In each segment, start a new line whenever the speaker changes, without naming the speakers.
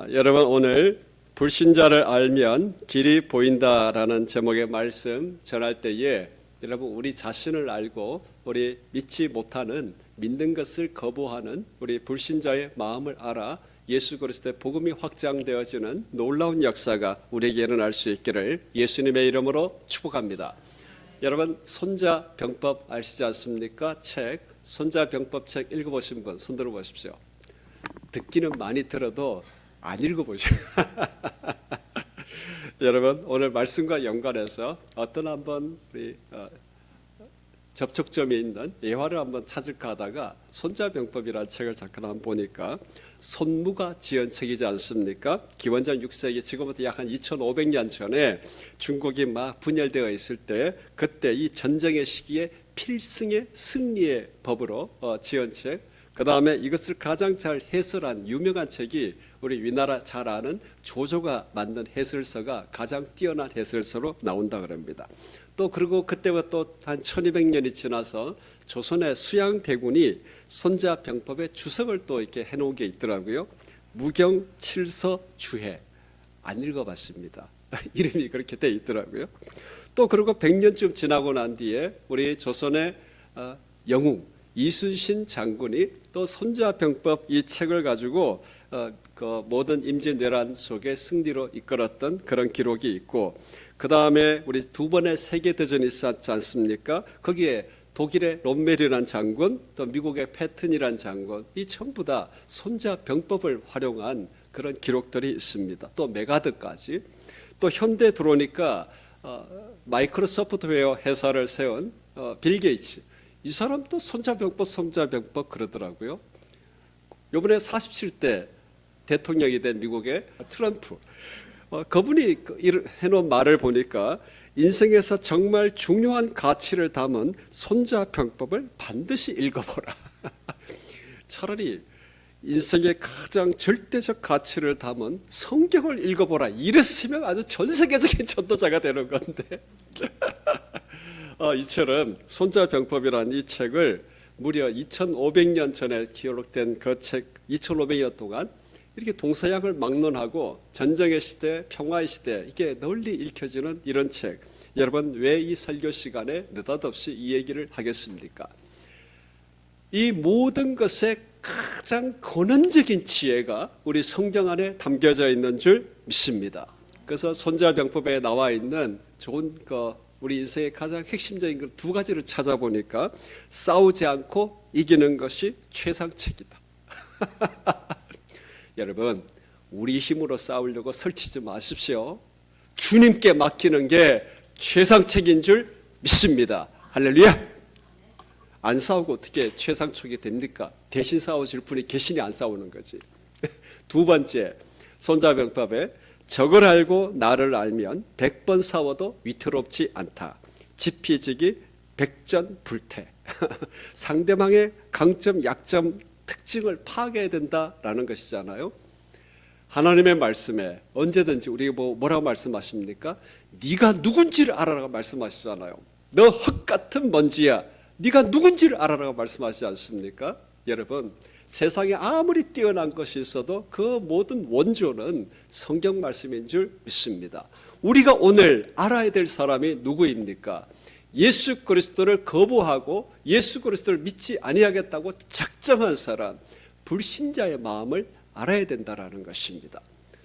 여러분, 오늘 불신자를 알면 길이 보인다라는 제목의 말씀 전할 때에 여러분, 우리 자신을 알고 우리 믿지 못하는, 믿는 것을 거부하는 우리 불신자의 마음을 알아 예수 그리스도의 복음이 확장되어지는 놀라운 역사가 우리에게 일어날 수 있기를 예수님의 이름으로 축복합니다. 여러분, 손자병법 아시지 않습니까? 책, 손자병법 책 읽어보신 분 손 들어 보십시오. 듣기는 많이 들어도 안 읽어보죠. 여러분, 오늘 말씀과 연관해서 어떤 한번 우리 접촉점이 있는 예화를 한번 찾을까 하다가 손자병법이라는 책을 잠깐 한번 보니까 손무가 지은 책이지 않습니까? 기원전 6세기, 지금부터 약 한 2500년 전에 중국이 막 분열되어 있을 때, 그때 이 전쟁의 시기에 필승의 승리의 법으로 지은 책, 그 다음에 이것을 가장 잘 해설한 유명한 책이 우리 우리나라 잘 아는 조조가 만든 해설서가 가장 뛰어난 해설서로 나온다 그럽니다. 또 그리고 그때부터 또 한 1200년이 지나서 조선의 수양대군이 손자병법의 주석을 또 이렇게 해놓은 게 있더라고요. 무경칠서주해. 안 읽어봤습니다. 이름이 그렇게 돼 있더라고요. 또 그리고 100년쯤 지나고 난 뒤에 우리 조선의 영웅 이순신 장군이 또 손자병법 이 책을 가지고 그 모든 임진왜란 속에 승리로 이끌었던 그런 기록이 있고, 그 다음에 우리 두 번의 세계대전이 있었지 않습니까? 거기에 독일의 롬멜이라는 장군, 또 미국의 패튼이라는 장군, 이 전부 다 손자병법을 활용한 그런 기록들이 있습니다. 또 메가드까지. 또 현대 들어오니까 마이크로소프트웨어 회사를 세운 빌 게이츠, 이 사람도 손자병법 그러더라고요. 이번에 47대 대통령이 된 미국의 트럼프, 그분이 해놓은 말을 보니까 인생에서 정말 중요한 가치를 담은 손자병법을 반드시 읽어보라. 차라리 인생의 가장 절대적 가치를 담은 성경을 읽어보라. 이랬으면 아주 전 세계적인 전도자가 되는 건데. 이처럼 손자병법이라는 이 책을 무려 2500년 전에 기록된 그 책, 2500년 동안 이렇게 동서양을 막론하고 전쟁의 시대, 평화의 시대, 이게 널리 읽혀지는 이런 책. 여러분, 왜 이 설교 시간에 느닷없이 이 얘기를 하겠습니까? 이 모든 것의 가장 근원적인 지혜가 우리 성경 안에 담겨져 있는 줄 믿습니다. 그래서 손자병법에 나와 있는 좋은 우리 인생의 가장 핵심적인 두 가지를 찾아보니까 싸우지 않고 이기는 것이 최상책이다. 여러분, 우리 힘으로 싸우려고 설치지 마십시오. 주님께 맡기는 게 최상책인 줄 믿습니다. 할렐루야. 안 싸우고 어떻게 최상책이 됩니까? 대신 싸우실 분이 계시니 안 싸우는 거지. 두 번째, 손자병법에 적을 알고 나를 알면 100번 싸워도 위태롭지 않다. 지피지기 백전불태. 상대방의 강점, 약점, 특징을 파악해야 된다라는 것이잖아요. 하나님의 말씀에 언제든지 우리가 뭐라고 말씀하십니까? 네가 누군지를 알아라고 말씀하시잖아요. 너 흙 같은 먼지야, 네가 누군지를 알아라고 말씀하시지 않습니까? 여러분, 세상에 아무리 뛰어난 것이 있어도 그 모든 원조는 성경 말씀인 줄 믿습니다. 우리가 오늘 알아야 될 사람이 누구입니까? 예수 그리스도를 거부하고 예수 그리스도를 믿지 아니하겠다고 작정한 사람, 불신자의 마음을 알아야 된다라는 것입니다.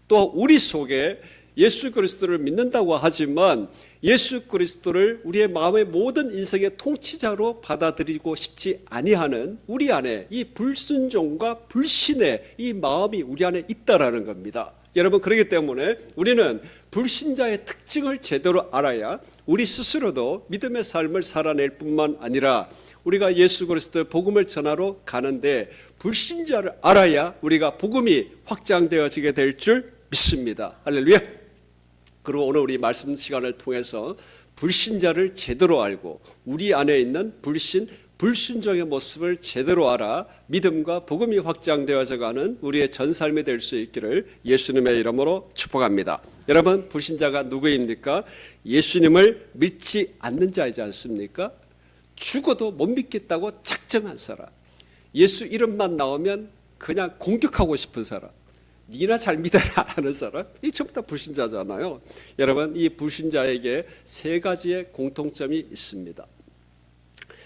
또 우리 속에 예수 그리스도를 믿는다고 하지만 예수 그리스도를 우리의 마음의 모든 인생의 통치자로 받아들이고 싶지 아니하는 우리 안에 이 불순종과 불신의 이 마음이 우리 안에 있다라는 겁니다. 여러분, 그렇기 때문에 우리는 불신자의 특징을 제대로 알아야 우리 스스로도 믿음의 삶을 살아낼 뿐만 아니라 우리가 예수 그리스도의 복음을 전하러 가는데 불신자를 알아야 우리가 복음이 확장되어지게 될 줄 믿습니다. 할렐루야. 그리고 오늘 우리 말씀 시간을 통해서 불신자를 제대로 알고 우리 안에 있는 불순종의 모습을 제대로 알아 믿음과 복음이 확장되어져 가는 우리의 전 삶이 될 수 있기를 예수님의 이름으로 축복합니다. 여러분, 불신자가 누구입니까? 예수님을 믿지 않는 자이지 않습니까? 죽어도 못 믿겠다고 작정한 사람, 예수 이름만 나오면 그냥 공격하고 싶은 사람, 니나 잘 믿어라 하는 사람, 이 전부 다 불신자잖아요. 여러분, 이 불신자에게 세 가지의 공통점이 있습니다.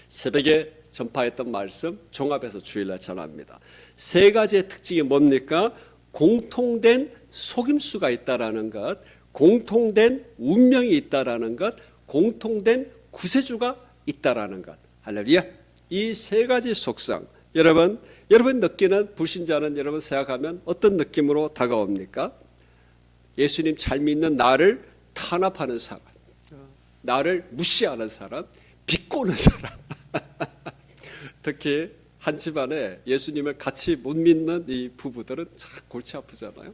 새벽에 전파했던 말씀 종합해서 주일날 전합니다. 세 가지의 특징이 뭡니까? 공통된 속임수가 있다라는 것, 공통된 운명이 있다라는 것, 공통된 구세주가 있다라는 것. 할렐루야. 이 세 가지 속성, 여러분 느끼는 불신자는 여러분 생각하면 어떤 느낌으로 다가옵니까? 예수님 잘 믿는 나를 탄압하는 사람, 나를 무시하는 사람, 비꼬는 사람. 특히 한 집안에 예수님을 같이 못 믿는 이 부부들은 참 골치 아프잖아요.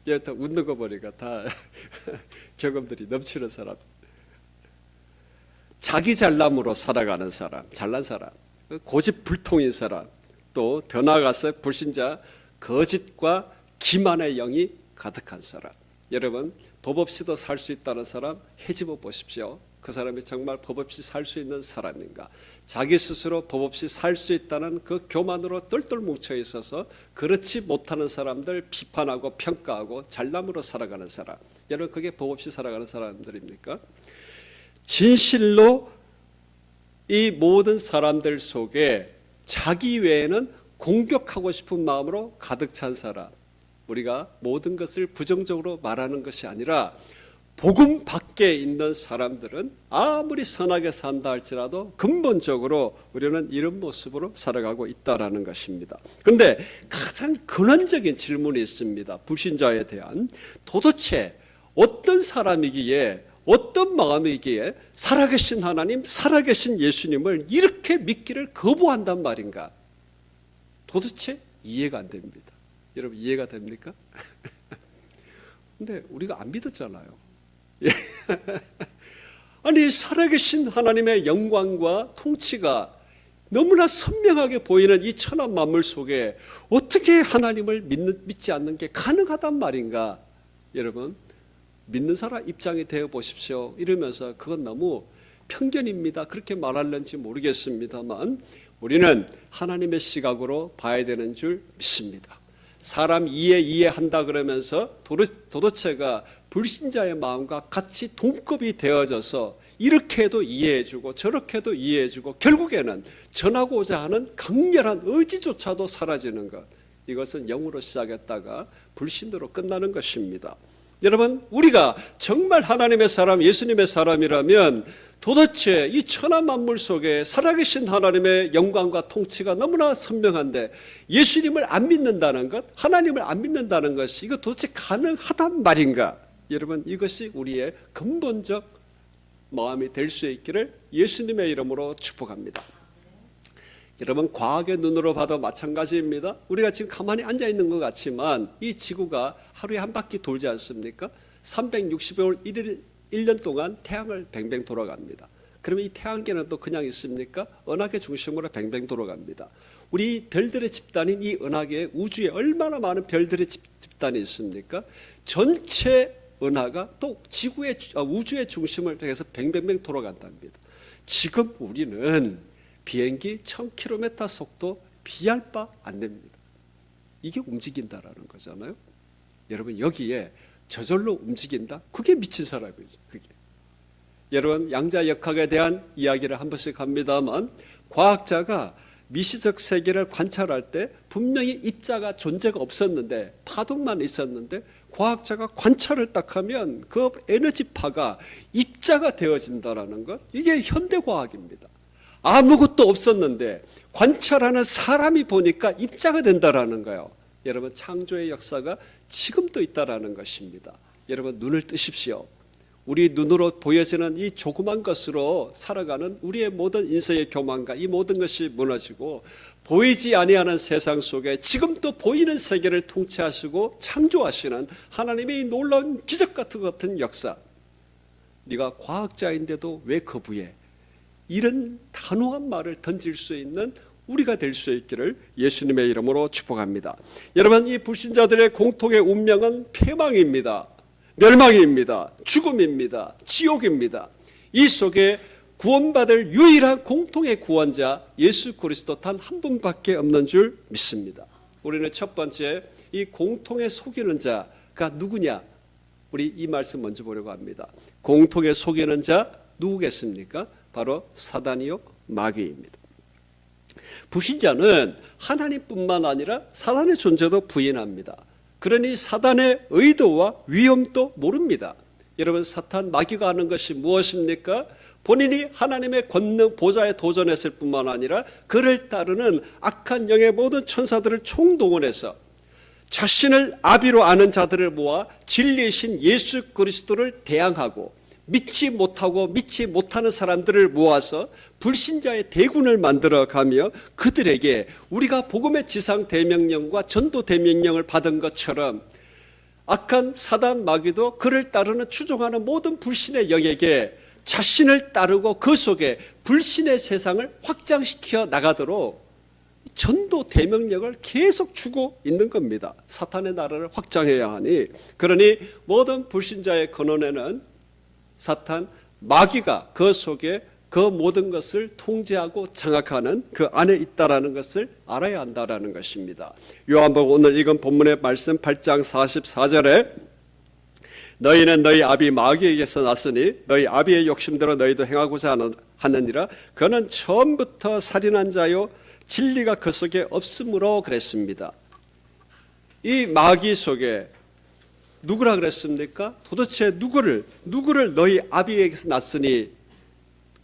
얘 다 웃는 거 보니까 다 경험들이 넘치는 사람. 자기 잘남으로 살아가는 사람, 잘난 사람, 고집불통인 사람, 또 더 나아가서 불신자, 거짓과 기만의 영이 가득한 사람. 여러분, 법 없이도 살 수 있다는 사람 헤집어 보십시오. 그 사람이 정말 법 없이 살 수 있는 사람인가? 자기 스스로 법 없이 살 수 있다는 그 교만으로 똘똘 뭉쳐 있어서 그렇지 못하는 사람들 비판하고 평가하고 잘남으로 살아가는 사람. 여러분, 그게 법 없이 살아가는 사람들입니까? 진실로 이 모든 사람들 속에 자기 외에는 공격하고 싶은 마음으로 가득 찬 사람. 우리가 모든 것을 부정적으로 말하는 것이 아니라 복음 밖에 있는 사람들은 아무리 선하게 산다 할지라도 근본적으로 우리는 이런 모습으로 살아가고 있다라는 것입니다. 그런데 가장 근원적인 질문이 있습니다. 불신자에 대한. 도대체 어떤 사람이기에, 어떤 마음이기에 살아계신 하나님, 살아계신 예수님을 이렇게 믿기를 거부한단 말인가? 도대체 이해가 안 됩니다. 여러분, 이해가 됩니까? 근데 우리가 안 믿었잖아요. 아니, 살아계신 하나님의 영광과 통치가 너무나 선명하게 보이는 이 천한 만물 속에 어떻게 하나님을 믿지 않는 게 가능하단 말인가? 여러분, 믿는 사람 입장이 되어 보십시오. 이러면서 그건 너무 편견입니다. 그렇게 말할는지 모르겠습니다만 우리는 하나님의 시각으로 봐야 되는 줄 믿습니다. 사람 이해한다 그러면서 도대체가 불신자의 마음과 같이 동급이 되어져서 이렇게도 이해해주고 저렇게도 이해해주고 결국에는 전하고자 하는 강렬한 의지조차도 사라지는 것, 이것은 영으로 시작했다가 불신으로 끝나는 것입니다. 여러분, 우리가 정말 하나님의 사람, 예수님의 사람이라면 도대체 이 천하 만물 속에 살아계신 하나님의 영광과 통치가 너무나 선명한데 예수님을 안 믿는다는 것, 하나님을 안 믿는다는 것이 이거 도대체 가능하단 말인가? 여러분, 이것이 우리의 근본적 마음이 될 수 있기를 예수님의 이름으로 축복합니다. 여러분, 과학의 눈으로 봐도 마찬가지입니다. 우리가 지금 가만히 앉아 있는 것 같지만 이 지구가 하루에 한 바퀴 돌지 않습니까? 365일 1년 동안 태양을 뱅뱅 돌아갑니다. 그러면 이 태양계는 또 그냥 있습니까? 은하계 중심으로 뱅뱅 돌아갑니다. 우리 별들의 집단인 이 은하계에 우주에 얼마나 많은 별들의 집단이 있습니까? 전체 은하가 또 우주의 중심을 해서 뱅뱅뱅 돌아간답니다. 지금 우리는 비행기 1000km 속도 비할 바 안 됩니다. 이게 움직인다라는 거잖아요. 여러분, 여기에 저절로 움직인다? 그게 미친 사람이죠. 그게. 여러분, 양자역학에 대한 이야기를 한 번씩 합니다만 과학자가 미시적 세계를 관찰할 때 분명히 입자가 존재가 없었는데 파동만 있었는데 과학자가 관찰을 딱 하면 그 에너지파가 입자가 되어진다라는 것, 이게 현대과학입니다. 아무것도 없었는데 관찰하는 사람이 보니까 입자가 된다라는 거예요. 여러분, 창조의 역사가 지금도 있다라는 것입니다. 여러분, 눈을 뜨십시오. 우리 눈으로 보여지는 이 조그만 것으로 살아가는 우리의 모든 인생의 교만과 이 모든 것이 무너지고 보이지 아니하는 세상 속에 지금도 보이는 세계를 통치하시고 창조하시는 하나님의 이 놀라운 기적 같은 역사, 네가 과학자인데도 왜 거부해? 이런 단호한 말을 던질 수 있는 우리가 될 수 있기를 예수님의 이름으로 축복합니다. 여러분, 이 불신자들의 공통의 운명은 패망입니다. 멸망입니다. 죽음입니다. 지옥입니다. 이 속에 구원받을 유일한 공통의 구원자 예수 그리스도 단 한 분밖에 없는 줄 믿습니다. 우리는 첫 번째 이 공통에 속이는 자가 누구냐? 우리 이 말씀 먼저 보려고 합니다. 공통에 속이는 자 누구겠습니까? 바로 사단이요 마귀입니다. 불신자는 하나님뿐만 아니라 사단의 존재도 부인합니다. 그러니 사단의 의도와 위험도 모릅니다. 여러분, 사탄 마귀가 하는 것이 무엇입니까? 본인이 하나님의 권능 보좌에 도전했을 뿐만 아니라 그를 따르는 악한 영의 모든 천사들을 총동원해서 자신을 아비로 아는 자들을 모아 진리이신 예수 그리스도를 대항하고 믿지 못하고 믿지 못하는 사람들을 모아서 불신자의 대군을 만들어가며 그들에게 우리가 복음의 지상 대명령과 전도 대명령을 받은 것처럼 악한 사단 마귀도 그를 따르는 추종하는 모든 불신의 영에게 자신을 따르고 그 속에 불신의 세상을 확장시켜 나가도록 전도 대명령을 계속 주고 있는 겁니다. 사탄의 나라를 확장해야 하니, 그러니 모든 불신자의 근원에는 사탄 마귀가 그 속에 그 모든 것을 통제하고 장악하는 그 안에 있다라는 것을 알아야 한다라는 것입니다. 요한복음 오늘 읽은 본문의 말씀 8장 44절에 너희는 너희 아비 마귀에게서 났으니 너희 아비의 욕심대로 너희도 행하고자 하느니라. 그는 처음부터 살인한 자요 진리가 그 속에 없으므로 그랬습니다. 이 마귀 속에 누구라 그랬습니까? 도대체 누구를 너희 아비에게서 났으니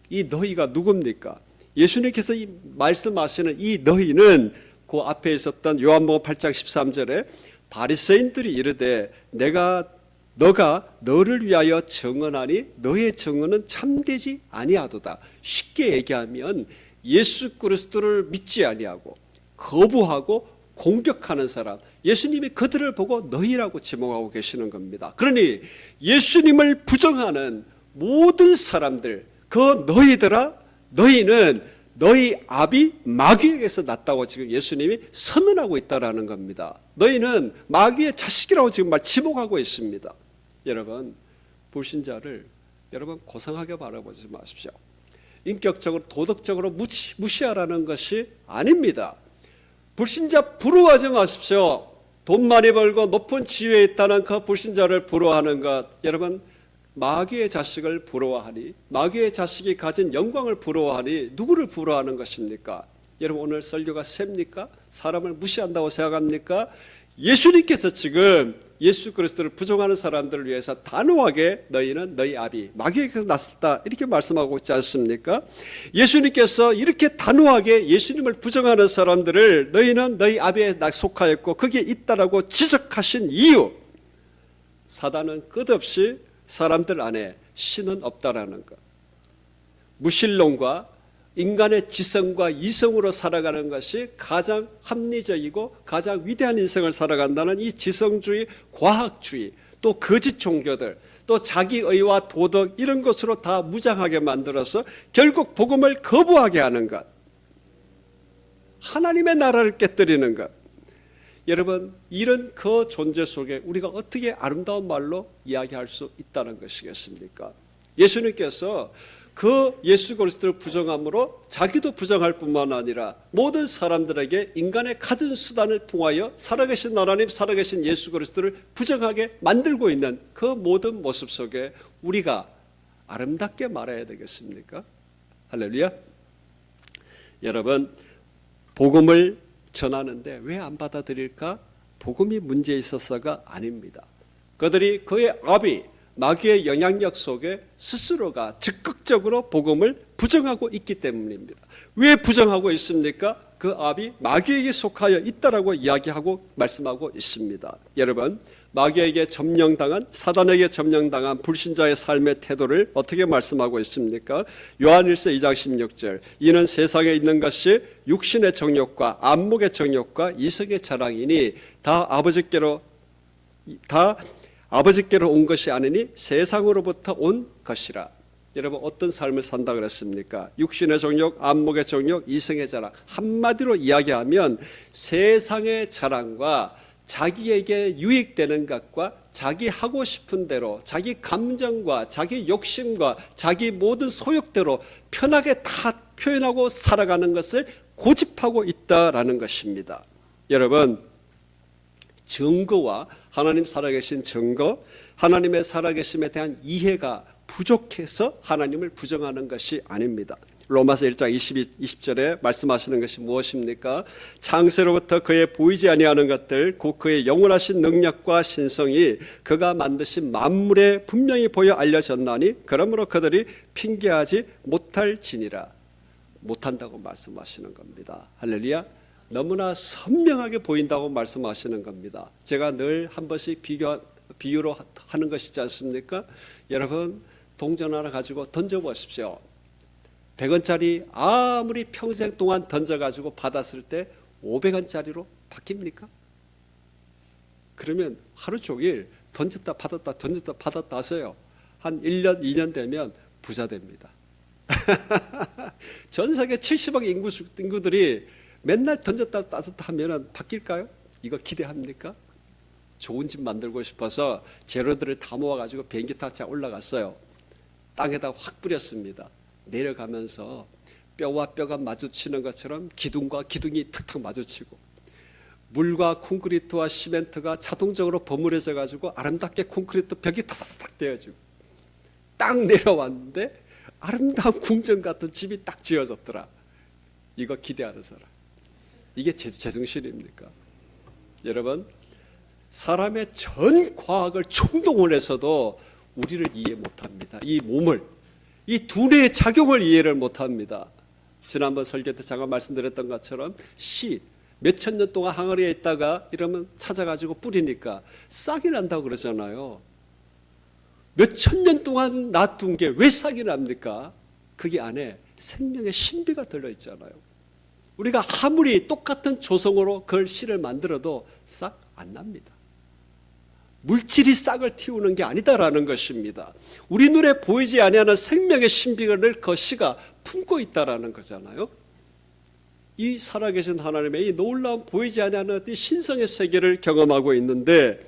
이 너희가 누굽니까? 예수님께서 이 말씀하시는 이 너희는 그 앞에 있었던 요한복음 8장 13절에 바리새인들이 이르되 너가 너를 위하여 증언하니 너의 증언은 참되지 아니하도다. 쉽게 얘기하면 예수 그리스도를 믿지 아니하고 거부하고 공격하는 사람, 예수님이 그들을 보고 너희라고 지목하고 계시는 겁니다. 그러니 예수님을 부정하는 모든 사람들, 그 너희들아, 너희는 너희 아비 마귀에게서 났다고 지금 예수님이 선언하고 있다라는 겁니다. 너희는 마귀의 자식이라고 지금 지목하고 있습니다. 여러분, 불신자를 여러분 고상하게 바라보지 마십시오. 인격적으로 도덕적으로 무시하라는 것이 아닙니다. 불신자 부러워하지 마십시오. 돈 많이 벌고 높은 지위에 있다는 그 불신자를 부러워하는 것, 여러분 마귀의 자식을 부러워하니, 마귀의 자식이 가진 영광을 부러워하니 누구를 부러워하는 것입니까? 여러분, 오늘 설교가 셉니까? 사람을 무시한다고 생각합니까? 예수님께서 지금 예수 그리스도를 부정하는 사람들을 위해서 단호하게 너희는 너희 아비 마귀에게서 났다 이렇게 말씀하고 있지 않습니까? 예수님께서 이렇게 단호하게 예수님을 부정하는 사람들을 너희는 너희 아비에 속하였고 거기에 있다라고 지적하신 이유, 사단은 끝없이 사람들 안에 신은 없다라는 것, 무신론과 인간의 지성과 이성으로 살아가는 것이 가장 합리적이고 가장 위대한 인생을 살아간다는 이 지성주의, 과학주의, 또 거짓 종교들, 또 자기의와 도덕 이런 것으로 다 무장하게 만들어서 결국 복음을 거부하게 하는 것, 하나님의 나라를 깨뜨리는 것. 여러분, 이런 그 존재 속에 우리가 어떻게 아름다운 말로 이야기할 수 있다는 것이겠습니까? 예수님께서 그 예수 그리스도를 부정함으로 자기도 부정할 뿐만 아니라 모든 사람들에게 인간의 가진 수단을 통하여 살아계신 하나님, 살아계신 예수 그리스도를 부정하게 만들고 있는 그 모든 모습 속에 우리가 아름답게 말해야 되겠습니까? 할렐루야. 여러분, 복음을 전하는데 왜 안 받아들일까? 복음이 문제 있어서가 아닙니다. 그들이 그의 아비 마귀의 영향력 속에 스스로가 적극적으로 복음을 부정하고 있기 때문입니다. 왜 부정하고 있습니까? 그 아비 마귀에게 속하여 있다라고 이야기하고 말씀하고 있습니다. 여러분, 마귀에게 점령당한, 사단에게 점령당한 불신자의 삶의 태도를 어떻게 말씀하고 있습니까? 요한일서 2장 16절, 이는 세상에 있는 것이 육신의 정욕과 안목의 정욕과 이성의 자랑이니 다 아버지께로 온 것이 아니니 세상으로부터 온 것이라. 여러분, 어떤 삶을 산다 그랬습니까? 육신의 정욕, 안목의 정욕, 이성의 자랑. 한마디로 이야기하면 세상의 자랑과 자기에게 유익되는 것과 자기 하고 싶은 대로 자기 감정과 자기 욕심과 자기 모든 소욕대로 편하게 다 표현하고 살아가는 것을 고집하고 있다라는 것입니다. 여러분, 증거와 하나님 살아계신 증거, 하나님의 살아계심에 대한 이해가 부족해서 하나님을 부정하는 것이 아닙니다. 로마서 1장 20절에 말씀하시는 것이 무엇입니까? 창세로부터 그의 보이지 아니하는 것들 곧 그의 영원하신 능력과 신성이 그가 만드신 만물에 분명히 보여 알려졌나니 그러므로 그들이 핑계하지 못할지니라. 못한다고 말씀하시는 겁니다. 할렐루야. 너무나 선명하게 보인다고 말씀하시는 겁니다. 제가 늘 한 번씩 비유로 하는 것이지 않습니까? 여러분 동전 하나 가지고 던져보십시오. 100원짜리 아무리 평생 동안 던져가지고 받았을 때 500원짜리로 바뀝니까? 그러면 하루 종일 던졌다 받았다 던졌다 받았다 하세요. 한 1년 2년 되면 부자 됩니다. 전 세계 70억 인구들이 맨날 던졌다 따졌다 하면 바뀔까요? 이거 기대합니까? 좋은 집 만들고 싶어서 재료들을 다 모아가지고 비행기 타고 올라갔어요. 땅에다 확 뿌렸습니다. 내려가면서 뼈와 뼈가 마주치는 것처럼 기둥과 기둥이 탁탁 마주치고 물과 콘크리트와 시멘트가 자동적으로 버무려져 가지고 아름답게 콘크리트 벽이 탁탁 되어지고 딱 내려왔는데 아름다운 궁전 같은 집이 딱 지어졌더라. 이거 기대하는 사람, 이게 제정신입니까? 여러분, 사람의 전 과학을 총동원해서도 우리를 이해 못합니다. 이 몸을, 이 두뇌의 작용을 이해를 못합니다. 지난번 설교 때 잠깐 말씀드렸던 것처럼 씨 몇천 년 동안 항아리에 있다가 이러면 찾아가지고 뿌리니까 싹이 난다고 그러잖아요. 몇천 년 동안 놔둔 게 왜 싹이 납니까? 그게 안에 생명의 신비가 들어있잖아요. 우리가 아무리 똑같은 조성으로 그걸 씨를 만들어도 싹 안 납니다. 물질이 싹을 틔우는 게 아니다라는 것입니다. 우리 눈에 보이지 아니하는 생명의 신비를 그 씨가 품고 있다라는 거잖아요. 이 살아계신 하나님의 이 놀라운 보이지 아니하는 이 신성의 세계를 경험하고 있는데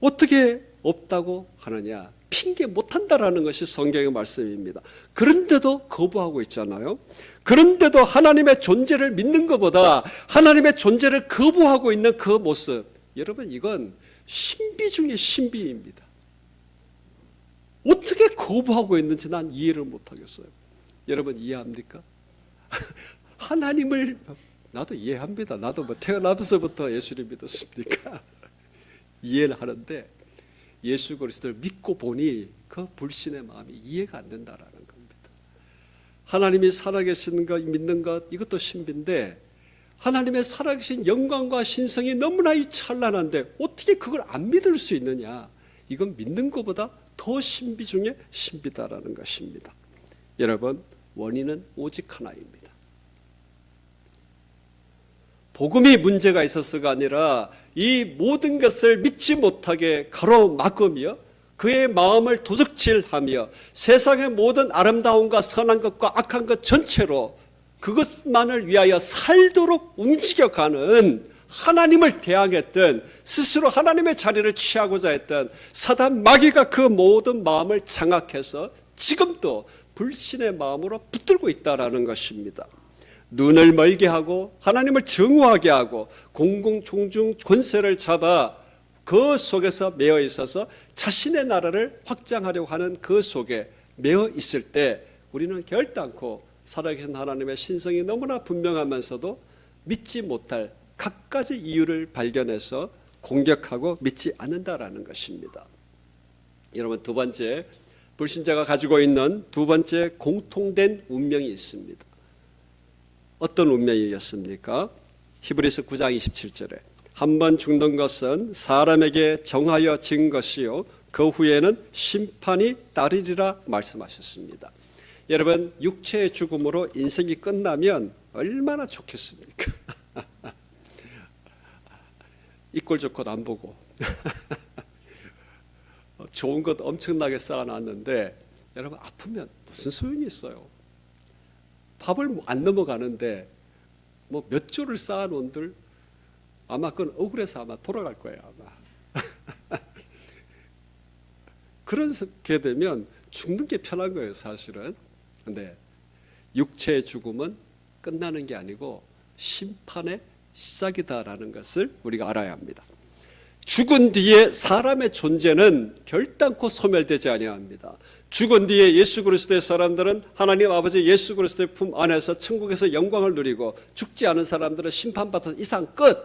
어떻게 없다고 하느냐? 핑계 못한다라는 것이 성경의 말씀입니다. 그런데도 거부하고 있잖아요. 그런데도 하나님의 존재를 믿는 것보다 하나님의 존재를 거부하고 있는 그 모습, 여러분 이건 신비 중에 신비입니다. 어떻게 거부하고 있는지 난 이해를 못하겠어요. 여러분 이해합니까? 하나님을 나도 이해합니다. 나도 뭐 태어나면서부터 예수를 믿었습니까? 이해를 하는데 예수 그리스도를 믿고 보니 그 불신의 마음이 이해가 안 된다라는 겁니다. 하나님이 살아계시는 것 믿는 것 이것도 신비인데 하나님의 살아계신 영광과 신성이 너무나 이 찬란한데 어떻게 그걸 안 믿을 수 있느냐? 이건 믿는 것보다 더 신비 중에 신비다라는 것입니다. 여러분 원인은 오직 하나입니다. 복음이 문제가 있어서가 아니라 이 모든 것을 믿지 못하게 가로막으며 그의 마음을 도적질하며 세상의 모든 아름다움과 선한 것과 악한 것 전체로 그것만을 위하여 살도록 움직여가는 하나님을 대항했던 스스로 하나님의 자리를 취하고자 했던 사단 마귀가 그 모든 마음을 장악해서 지금도 불신의 마음으로 붙들고 있다라는 것입니다. 눈을 멀게 하고 하나님을 증오하게 하고 공공종중 권세를 잡아 그 속에서 매여 있어서 자신의 나라를 확장하려고 하는 그 속에 매여 있을 때 우리는 결단코 살아계신 하나님의 신성이 너무나 분명하면서도 믿지 못할 갖가지 이유를 발견해서 공격하고 믿지 않는다라는 것입니다. 여러분 두 번째, 불신자가 가지고 있는 두 번째 공통된 운명이 있습니다. 어떤 운명이었습니까? 히브리서 9장 27절에 한 번 죽는 것은 사람에게 정하여 진 것이요 그 후에는 심판이 따르리라 말씀하셨습니다. 여러분 육체의 죽음으로 인생이 끝나면 얼마나 좋겠습니까? 이 꼴 저 꼴 안 보고 좋은 것 엄청나게 쌓아놨는데 여러분 아프면 무슨 소용이 있어요? 밥을 안 넘어가는데 뭐 몇 조를 쌓아놓은들 아마 그건 억울해서 아마 돌아갈 거예요 아마. 그렇게 되면 죽는 게 편한 거예요 사실은. 근데 육체의 죽음은 끝나는 게 아니고 심판의 시작이다라는 것을 우리가 알아야 합니다. 죽은 뒤에 사람의 존재는 결단코 소멸되지 아니합니다. 죽은 뒤에 예수 그리스도의 사람들은 하나님 아버지 예수 그리스도의 품 안에서 천국에서 영광을 누리고, 죽지 않은 사람들은 심판받아서 이상 끝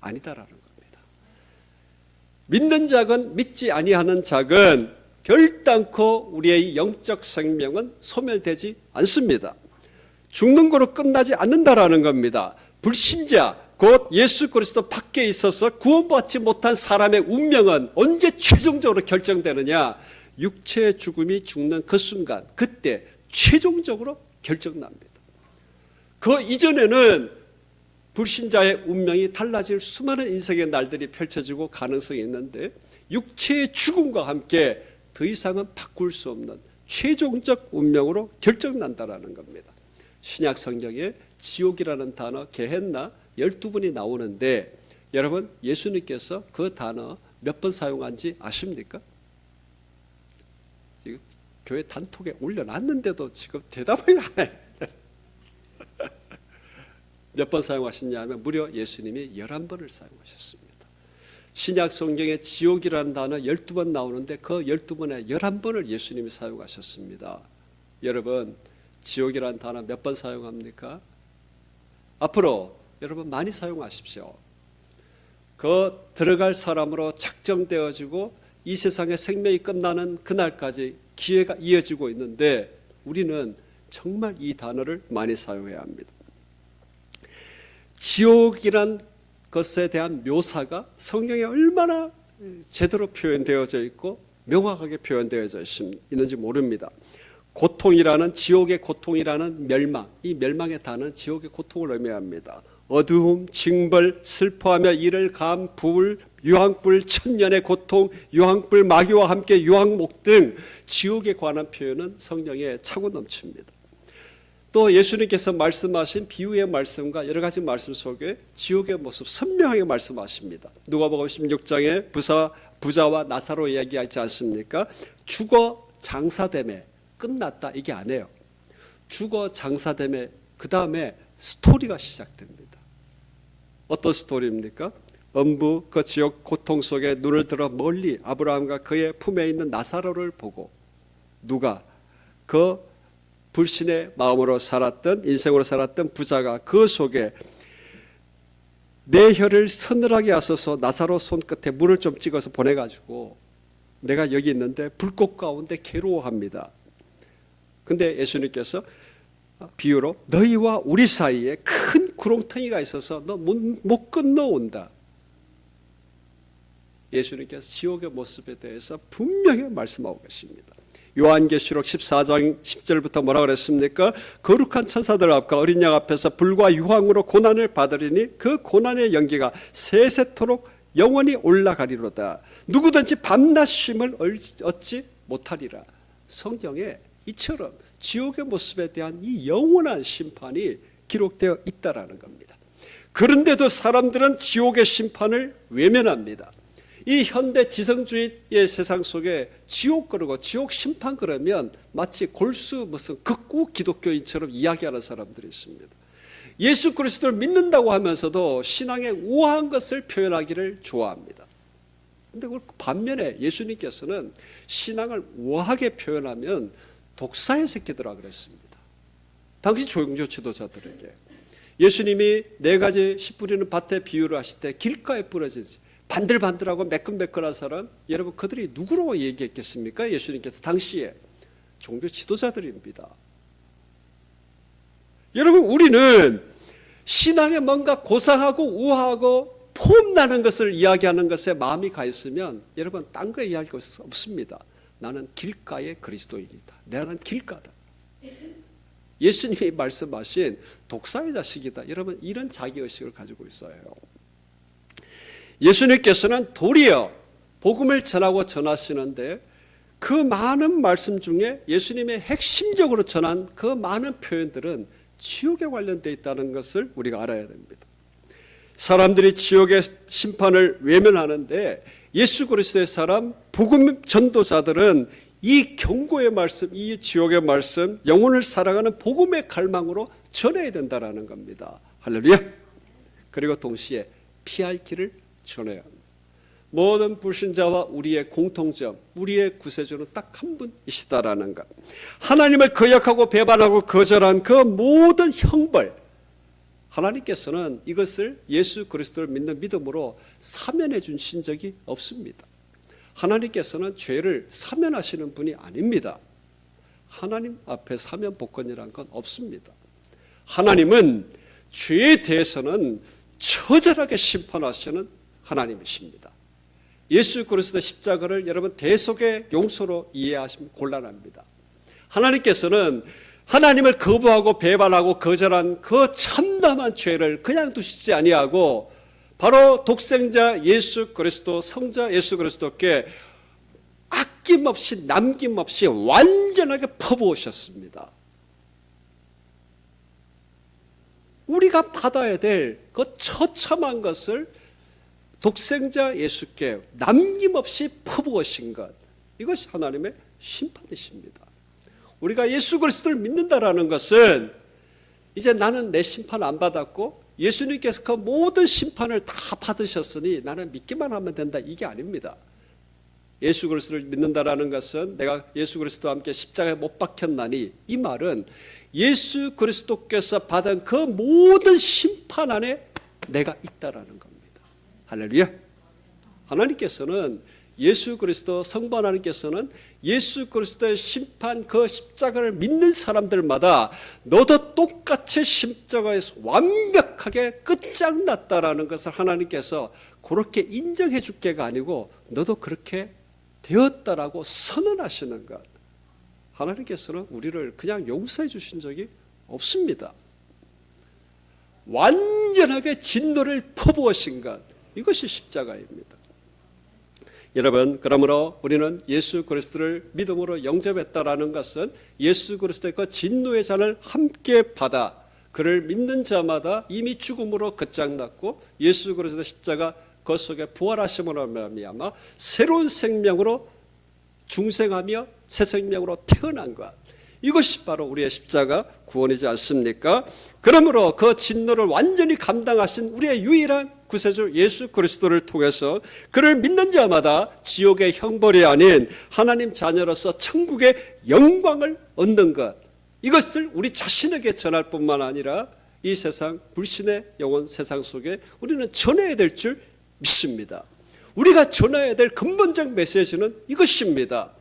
아니다라는 겁니다. 믿는 자건 믿지 아니하는 자건 결단코 우리의 영적 생명은 소멸되지 않습니다. 죽는 거로 끝나지 않는다라는 겁니다. 불신자 곧 예수 그리스도 밖에 있어서 구원받지 못한 사람의 운명은 언제 최종적으로 결정되느냐? 육체의 죽음이 죽는 그 순간, 그때 최종적으로 결정납니다. 그 이전에는 불신자의 운명이 달라질 수많은 인생의 날들이 펼쳐지고 가능성이 있는데, 육체의 죽음과 함께 더 이상은 바꿀 수 없는 최종적 운명으로 결정난다라는 겁니다. 신약 성경에 지옥이라는 단어 게헨나 12번이 나오는데, 여러분 예수님께서 그 단어 몇 번 사용한지 아십니까? 지금 교회 단톡에 올려놨는데도 지금 대답을 안 해요. 몇 번 사용하셨냐면 무려 예수님이 11번을 사용하셨습니다. 신약 성경에 지옥이라는 단어 12번 나오는데 그 12번에 11번을 예수님이 사용하셨습니다. 여러분 지옥이라는 단어 몇 번 사용합니까? 앞으로 여러분 많이 사용하십시오. 그 들어갈 사람으로 작정되어지고 이 세상의 생명이 끝나는 그날까지 기회가 이어지고 있는데, 우리는 정말 이 단어를 많이 사용해야 합니다. 지옥이란 것에 대한 묘사가 성경에 얼마나 제대로 표현되어져 있고 명확하게 표현되어져 있는지 모릅니다. 고통이라는, 지옥의 고통이라는 멸망, 이 멸망의 단어는 지옥의 고통을 의미합니다. 어두움, 징벌, 슬퍼하며 이를 감, 불, 유황불, 천년의 고통, 유황불, 마귀와 함께 유황목 등 지옥에 관한 표현은 성경에 차고 넘칩니다. 또 예수님께서 말씀하신 비유의 말씀과 여러 가지 말씀 속에 지옥의 모습 선명하게 말씀하십니다. 누가복음 16장에 부자와 나사로 이야기하지 않습니까? 죽어 장사됨에 끝났다 이게 아니에요. 죽어 장사됨에 그 다음에 스토리가 시작됩니다. 어떤 스토리입니까? 엄부 그 지옥 고통 속에 눈을 들어 멀리 아브라함과 그의 품에 있는 나사로를 보고, 누가? 그 불신의 마음으로 살았던, 인생으로 살았던 부자가 그 속에 내 혀를 서늘하게 하소서 나사로 손끝에 물을 좀 찍어서 보내가지고 내가 여기 있는데 불꽃 가운데 괴로워합니다. 근데 예수님께서 비유로 너희와 우리 사이에 큰 구렁텅이가 있어서 너 못 건너온다. 예수님께서 지옥의 모습에 대해서 분명히 말씀하고 계십니다. 요한계시록 14장 10절부터 뭐라 그랬습니까? 거룩한 천사들 앞과 어린 양 앞에서 불과 유황으로 고난을 받으리니 그 고난의 연기가 세세토록 영원히 올라가리로다. 누구든지 밤낮 쉼을 얻지 못하리라. 성경에 이처럼 지옥의 모습에 대한 이 영원한 심판이 기록되어 있다라는 겁니다. 그런데도 사람들은 지옥의 심판을 외면합니다. 이 현대 지성주의의 세상 속에 지옥 그러고 지옥 심판 그러면 마치 골수 무슨 극우 기독교인처럼 이야기하는 사람들이 있습니다. 예수 그리스도를 믿는다고 하면서도 신앙의 우아한 것을 표현하기를 좋아합니다. 그런데 반면에 예수님께서는 신앙을 우아하게 표현하면 독사의 새끼들아 그랬습니다. 당시 종교 지도자들에게 예수님이 4가지 씨 뿌리는 밭에 비유를 하실 때 길가에 뿌려지지 반들반들하고 매끈매끈한 사람, 여러분 그들이 누구라고 얘기했겠습니까? 예수님께서 당시에 종교 지도자들입니다. 여러분 우리는 신앙에 뭔가 고상하고 우아하고 폼나는 것을 이야기하는 것에 마음이 가 있으면 여러분 딴 거 이야기할 수 없습니다. 나는 길가의 그리스도인이다. 나는 길가다. 예수님이 말씀하신 독사의 자식이다. 여러분 이런 자기의식을 가지고 있어요. 예수님께서는 도리어 복음을 전하고 전하시는데 그 많은 말씀 중에 예수님의 핵심적으로 전한 그 많은 표현들은 지옥에 관련되어 있다는 것을 우리가 알아야 됩니다. 사람들이 지옥의 심판을 외면하는데 예수 그리스도의 사람 복음 전도자들은 이 경고의 말씀, 이 지옥의 말씀, 영혼을 살아가는 복음의 갈망으로 전해야 된다는 겁니다. 할렐루야. 그리고 동시에 피할 길을 전해야 합니다. 모든 불신자와 우리의 공통점, 우리의 구세주는 딱 한 분이시다라는 것. 하나님을 거역하고 배반하고 거절한 그 모든 형벌, 하나님께서는 이것을 예수 그리스도를 믿는 믿음으로 사면해 주신 적이 없습니다. 하나님께서는 죄를 사면하시는 분이 아닙니다. 하나님 앞에 사면 복권이라는 건 없습니다. 하나님은 죄에 대해서는 처절하게 심판하시는 하나님이십니다. 예수 그리스도의 십자가를 여러분 대속의 용서로 이해하시면 곤란합니다. 하나님께서는 하나님을 거부하고 배반하고 거절한 그 참담한 죄를 그냥 두시지 아니하고 바로 독생자 예수 그리스도, 성자 예수 그리스도께 아낌없이 남김없이 완전하게 퍼부으셨습니다. 우리가 받아야 될 그 처참한 것을 독생자 예수께 남김없이 퍼부으신 것, 이것이 하나님의 심판이십니다. 우리가 예수 그리스도를 믿는다라는 것은 이제 나는 내 심판 안 받았고 예수님께서 그 모든 심판을 다 받으셨으니 나는 믿기만 하면 된다, 이게 아닙니다. 예수 그리스도를 믿는다라는 것은 내가 예수 그리스도와 함께 십자가에 못 박혔나니, 이 말은 예수 그리스도께서 받은 그 모든 심판 안에 내가 있다라는 겁니다. 할렐루야. 하나님께서는 예수 그리스도, 성부 하나님께서는 예수 그리스도의 심판, 그 십자가를 믿는 사람들마다 너도 똑같이 십자가에서 완벽하게 끝장났다라는 것을 하나님께서 그렇게 인정해 줄 게가 아니고 너도 그렇게 되었다라고 선언하시는 것. 하나님께서는 우리를 그냥 용서해 주신 적이 없습니다. 완전하게 진노를 퍼부으신 것, 이것이 십자가입니다. 여러분, 그러므로 우리는 예수 그리스도를 믿음으로 영접했다라는 것은 예수 그리스도의 그 진노의 잔을 함께 받아 그를 믿는 자마다 이미 죽음으로 끝장났고 예수 그리스도의 십자가 그 속에 부활하심으로 말미암아 새로운 생명으로 중생하며 새 생명으로 태어난 것, 이것이 바로 우리의 십자가 구원이지 않습니까? 그러므로 그 진노를 완전히 감당하신 우리의 유일한 구세주 예수 그리스도를 통해서 그를 믿는 자마다 지옥의 형벌이 아닌 하나님 자녀로서 천국의 영광을 얻는 것, 이것을 우리 자신에게 전할 뿐만 아니라 이 세상 불신의 영혼 세상 속에 우리는 전해야 될 줄 믿습니다. 우리가 전해야 될 근본적 메시지는 이것입니다.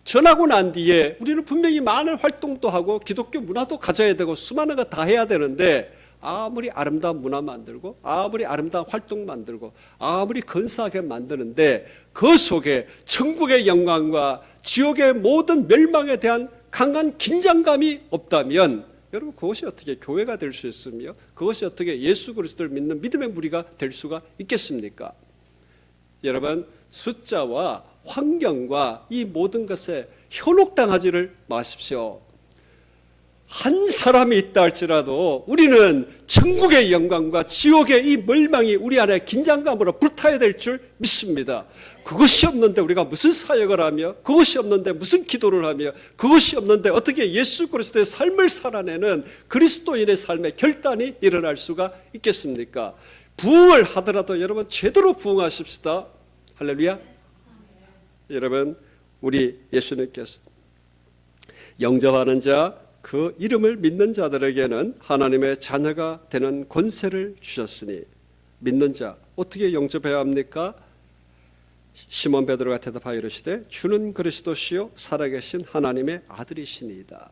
전하고 난 뒤에 우리는 분명히 많은 활동도 하고 기독교 문화도 가져야 되고 수많은 거 다 해야 되는데, 아무리 아름다운 문화 만들고 아무리 아름다운 활동 만들고 아무리 근사하게 만드는데 그 속에 천국의 영광과 지옥의 모든 멸망에 대한 강한 긴장감이 없다면 여러분, 그것이 어떻게 교회가 될 수 있으며 그것이 어떻게 예수 그리스도를 믿는 믿음의 무리가 될 수가 있겠습니까? 여러분, 숫자와 환경과 이 모든 것에 현혹당하지를 마십시오. 한 사람이 있다 할지라도 우리는 천국의 영광과 지옥의 이 멸망이 우리 안에 긴장감으로 불타야 될 줄 믿습니다. 그것이 없는데 우리가 무슨 사역을 하며, 그것이 없는데 무슨 기도를 하며, 그것이 없는데 어떻게 예수 그리스도의 삶을 살아내는 그리스도인의 삶의 결단이 일어날 수가 있겠습니까? 부흥을 하더라도 여러분 제대로 부흥하십시다. 할렐루야. 여러분, 우리 예수님께서 영접하는 자, 그 이름을 믿는 자들에게는 하나님의 자녀가 되는 권세를 주셨으니, 믿는 자 어떻게 영접해야 합니까? 시몬 베드로가 대답하여 이르시되 주는 그리스도시요 살아계신 하나님의 아들이시니이다.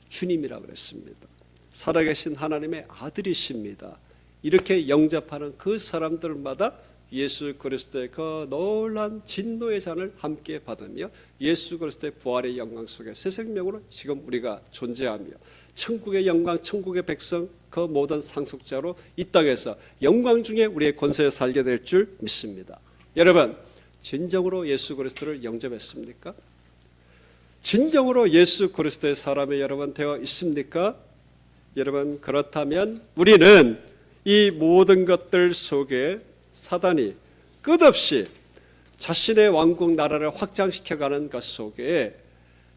주님이라고 그랬습니다. 살아계신 하나님의 아들이십니다. 이렇게 영접하는 그 사람들마다 예수 그리스도의 그 놀란 진노의 잔을 함께 받으며 예수 그리스도의 부활의 영광 속에 새 생명으로 지금 우리가 존재하며 천국의 영광, 천국의 백성, 그 모든 상속자로 이 땅에서 영광 중에 우리의 권세에 살게 될 줄 믿습니다. 여러분, 진정으로 예수 그리스도를 영접했습니까? 진정으로 예수 그리스도의 사람이 여러분 되어 있습니까? 여러분, 그렇다면 우리는 이 모든 것들 속에 사단이 끝없이 자신의 왕국 나라를 확장시켜가는 것 속에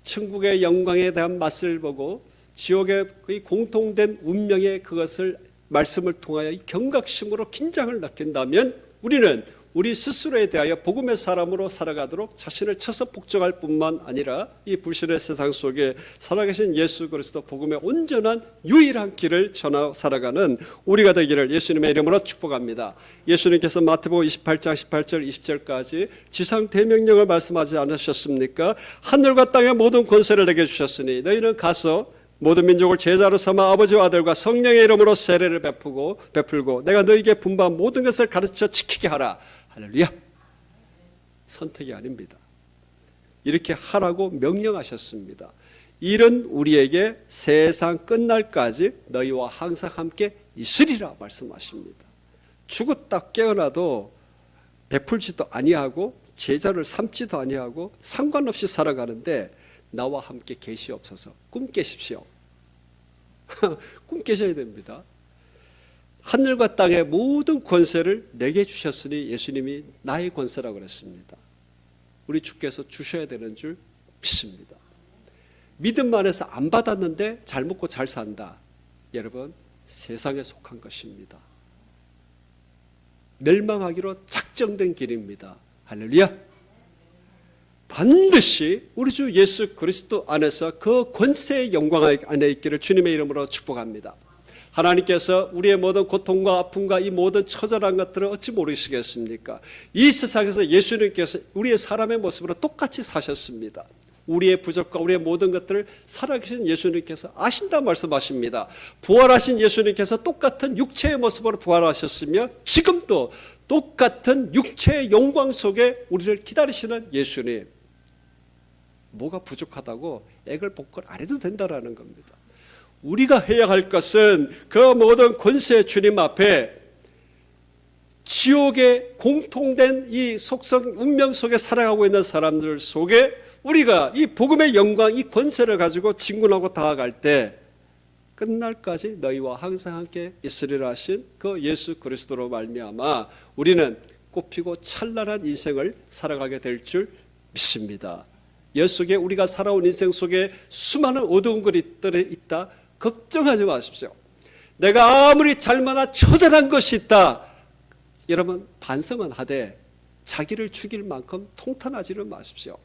천국의 영광에 대한 맛을 보고 지옥의 거의 공통된 운명의 그것을 말씀을 통하여 경각심으로 긴장을 느낀다면 우리는 우리 스스로에 대하여 복음의 사람으로 살아가도록 자신을 쳐서 복종할 뿐만 아니라 이 불신의 세상 속에 살아계신 예수 그리스도 복음의 온전한 유일한 길을 전하 살아가는 우리가 되기를 예수님의 이름으로 축복합니다. 예수님께서 마태복음 28장 18절 20절까지 지상 대명령을 말씀하지 않으셨습니까? 하늘과 땅의 모든 권세를 내게 주셨으니 너희는 가서 모든 민족을 제자로 삼아 아버지와 아들과 성령의 이름으로 세례를 베풀고 내가 너희에게 분부한 모든 것을 가르쳐 지키게 하라. 할렐루야. 선택이 아닙니다. 이렇게 하라고 명령하셨습니다. 일은 우리에게 세상 끝날까지 너희와 항상 함께 있으리라 말씀하십니다. 죽었다 깨어나도 베풀지도 아니하고 제자를 삼지도 아니하고 상관없이 살아가는데 나와 함께 계시옵소서. 꿈 깨십시오. 꿈 깨셔야 됩니다. 하늘과 땅의 모든 권세를 내게 주셨으니 예수님이 나의 권세라고 그랬습니다. 우리 주께서 주셔야 되는 줄 믿습니다. 믿음 안에서 안 받았는데 잘 먹고 잘 산다. 여러분, 세상에 속한 것입니다. 멸망하기로 작정된 길입니다. 할렐루야. 반드시 우리 주 예수 그리스도 안에서 그 권세의 영광 안에 있기를 주님의 이름으로 축복합니다. 하나님께서 우리의 모든 고통과 아픔과 이 모든 처절한 것들을 어찌 모르시겠습니까? 이 세상에서 예수님께서 우리의 사람의 모습으로 똑같이 사셨습니다. 우리의 부족과 우리의 모든 것들을 살아계신 예수님께서 아신다 말씀하십니다. 부활하신 예수님께서 똑같은 육체의 모습으로 부활하셨으며 지금도 똑같은 육체의 영광 속에 우리를 기다리시는 예수님, 뭐가 부족하다고 애걸 복걸 안 해도 된다라는 겁니다. 우리가 해야 할 것은 그 모든 권세 주님 앞에 지옥의 공통된 이 속성 운명 속에 살아가고 있는 사람들 속에 우리가 이 복음의 영광, 이 권세를 가지고 진군하고 다가갈 때 끝날까지 너희와 항상 함께 있으리라 하신 그 예수 그리스도로 말미암아 우리는 꽃피고 찬란한 인생을 살아가게 될 줄 믿습니다. 여 속에 우리가 살아온 인생 속에 수많은 어두운 것들이 있다. 걱정하지 마십시오. 내가 아무리 잘만한 처절한 것이 있다. 여러분 반성은 하되 자기를 죽일 만큼 통탄하지를 마십시오.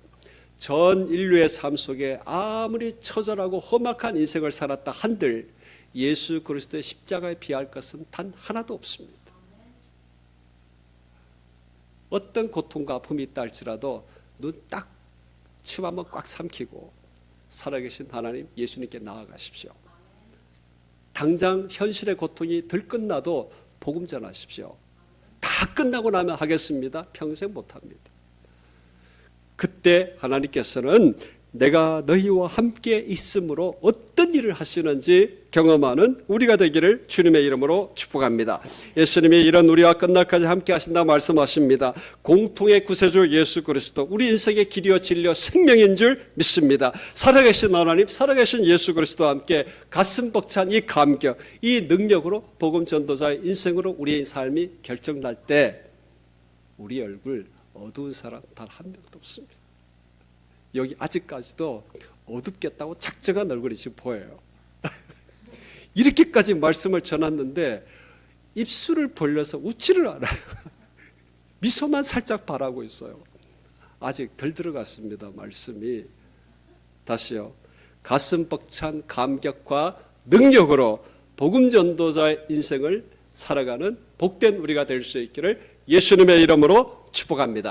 전 인류의 삶 속에 아무리 처절하고 험악한 인생을 살았다 한들 예수 그리스도의 십자가에 비할 것은 단 하나도 없습니다. 어떤 고통과 아픔이 있다 할지라도 눈 딱 춤 한번 꽉 삼키고 살아계신 하나님 예수님께 나아가십시오. 당장 현실의 고통이 들끝나도 복음 전하십시오. 다 끝나고 나면 하겠습니다. 평생 못합니다. 그때 하나님께서는 내가 너희와 함께 있음으로 어떤 일을 하시는지 경험하는 우리가 되기를 주님의 이름으로 축복합니다. 예수님이 이런 우리와 끝날까지 함께 하신다 말씀하십니다. 공통의 구세주 예수 그리스도 우리 인생의 길이요 진리요 생명인 줄 믿습니다. 살아계신 하나님, 살아계신 예수 그리스도와 함께 가슴 벅찬 이 감격, 이 능력으로 복음 전도자의 인생으로 우리의 삶이 결정날 때 우리 얼굴 어두운 사람 단 한 명도 없습니다. 여기 아직까지도 어둡겠다고 작정한 얼굴이 지금 보여요. 이렇게까지 말씀을 전했는데 입술을 벌려서 웃지를 않아요. 미소만 살짝 바라고 있어요. 아직 덜 들어갔습니다. 말씀이. 다시요. 가슴 벅찬 감격과 능력으로 복음 전도자의 인생을 살아가는 복된 우리가 될 수 있기를 예수님의 이름으로 축복합니다.